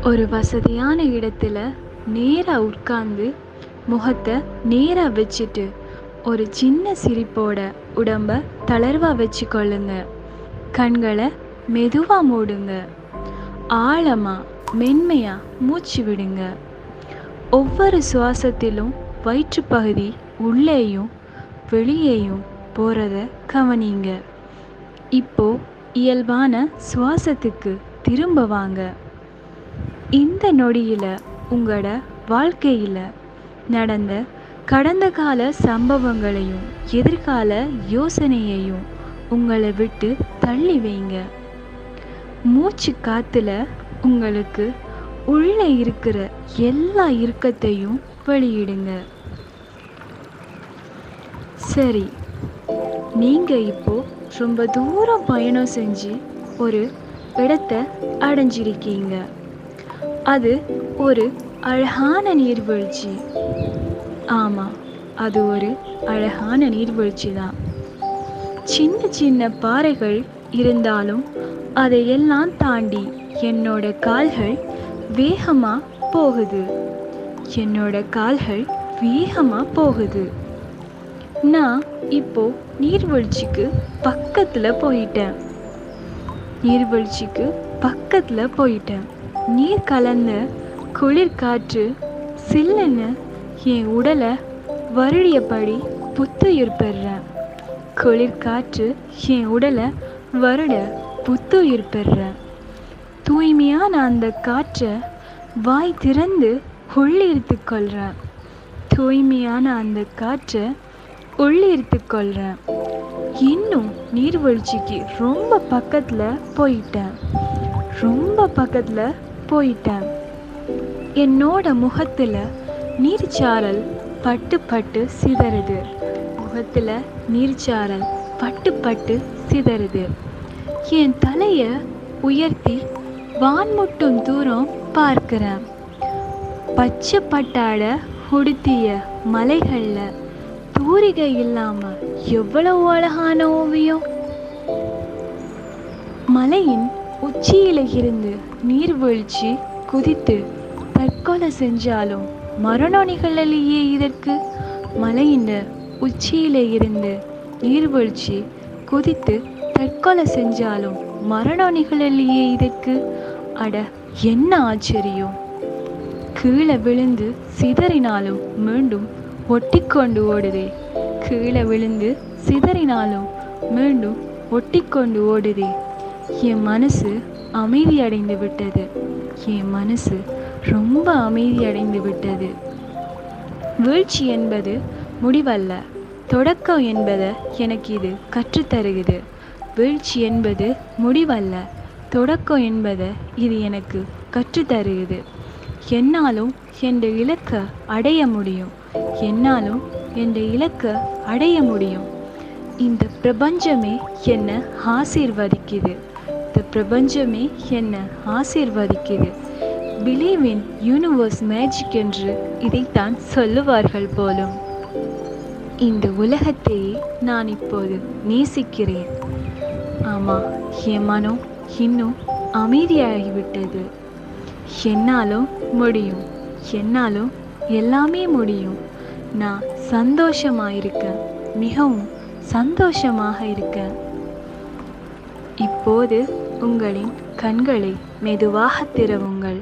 ஒரு வசதியான இடத்துல நேரா உட்கார்ந்து முகத்தை நேரா வச்சுட்டு ஒரு சின்ன சிரிப்போட உடம்ப தளர்வா வச்சுக்கொள்ளுங்க. கண்களை மெதுவா மூடுங்க. ஆழமா மென்மையா மூச்சு விடுங்க. ஒவ்வொரு சுவாசத்திலும் வயிற்றுப்பகுதி உள்ளேயும் வெளியேயும் போறத கவனிங்க. இப்போ இயல்பான சுவாசத்துக்கு திரும்ப வாங்க. இந்த நொடியில் உங்களோட வாழ்க்கையில் நடந்த கடந்த கால சம்பவங்களையும் எதிர்கால யோசனையையும் உங்களை விட்டு தள்ளி வைங்க. மூச்சு காத்துல உங்களுக்கு உள்ளே இருக்கிற எல்லா இறுக்கத்தையும் வெளியிடுங்க. சரி, நீங்கள் இப்போ ரொம்ப தூரம் பயணம் செஞ்சு ஒரு இடத்தை அடைஞ்சிருக்கீங்க. அது ஒரு அழகான நீர்வீழ்ச்சி. ஆமாம், அது ஒரு அழகான நீர்வீழ்ச்சி தான். சின்ன சின்ன பாறைகள் இருந்தாலும் அதையெல்லாம் தாண்டி என்னோட கால்கள் வேகமாக போகுது. என்னோட கால்கள் வேகமாக போகுது. நான் இப்போ நீர்வீழ்ச்சிக்கு பக்கத்தில் போயிட்டேன். நீர்வீழ்ச்சிக்கு பக்கத்தில் போயிட்டேன். நீர் கலந்த குளிர் காற்று சில்லுன்னு என் உடலை வருடியபடி புத்துயிர் பெறுறேன். குளிர் காற்று என் உடலை வருட புத்துயிர் பெறுறேன். தூய்மையான அந்த காற்றை வாய் திறந்து உள்ளிருத்து கொள்கிறேன். தூய்மையான அந்த காற்றை உள்ளிருத்து கொள்கிறேன். இன்னும் நீர்வீழ்ச்சிக்கு ரொம்ப பக்கத்தில் போயிட்டேன். ரொம்ப பக்கத்தில் போயிட்டேன். என்னோட முகத்தில் நீர்ச்சாரல் பட்டு பட்டு சிதறுது. முகத்தில் நீர்ச்சாரல் பட்டு பட்டு சிதறுது. என் தலையை உயர்த்தி வான்முட்டும் தூரம் பார்க்கிறேன். பச்சை பட்டாடை உடுத்திய மலைகளில் தூரிகை இல்லாமல் எவ்வளவு அழகான ஓவியம்! மலையின் உச்சியில இருந்து நீர்வீழ்ச்சி குதித்து தற்கொலை செஞ்சாலும் மரணம் நிகழலையே இதற்கு. மலையின் உச்சியில இருந்து நீர்வீழ்ச்சி குதித்து தற்கொலை செஞ்சாலும் மரணம் நிகழலையே இதற்கு. அட, என்ன ஆச்சரியம்! கீழே விழுந்து சிதறினாலும் மீண்டும் ஒட்டிக்கொண்டு ஓடுதே. கீழே விழுந்து சிதறினாலும் மீண்டும் ஒட்டிக்கொண்டு ஓடுதே. என் மனசு அமைதி அடைந்து விட்டது. என் மனசு ரொம்ப அமைதி அடைந்து விட்டது. வீழ்ச்சி என்பது முடிவல்ல, தொடக்கம் என்பதை எனக்கு இது கற்றுத்தருகிறது. வீழ்ச்சி என்பது முடிவல்ல, தொடக்கம் என்பதை இது எனக்கு கற்றுத்தருகிறது. என்னாலும் என் இலக்கை அடைய முடியும். என்னாலும் என் இலக்கை அடைய முடியும். இந்த பிரபஞ்சமே என்னை ஆசீர்வதிக்குது. இந்த பிரபஞ்சமே என்னை ஆசீர்வதிக்குது. பிலீவ் இன் யூனிவர்ஸ் மேஜிக் என்று இதைத்தான் சொல்லுவார்கள் போலும். இந்த உலகத்தையே நான் இப்போது நேசிக்கிறேன். ஆமாம், என் மனம் இன்னும் அமைதியாகிவிட்டது. என்னாலும் முடியும். என்னாலும் எல்லாமே முடியும். நான் சந்தோஷமாக இருக்கேன். மிகவும் சந்தோஷமாக இருக்கேன். இப்போது உங்களின் கண்களை மெதுவாக திறவுங்கள்.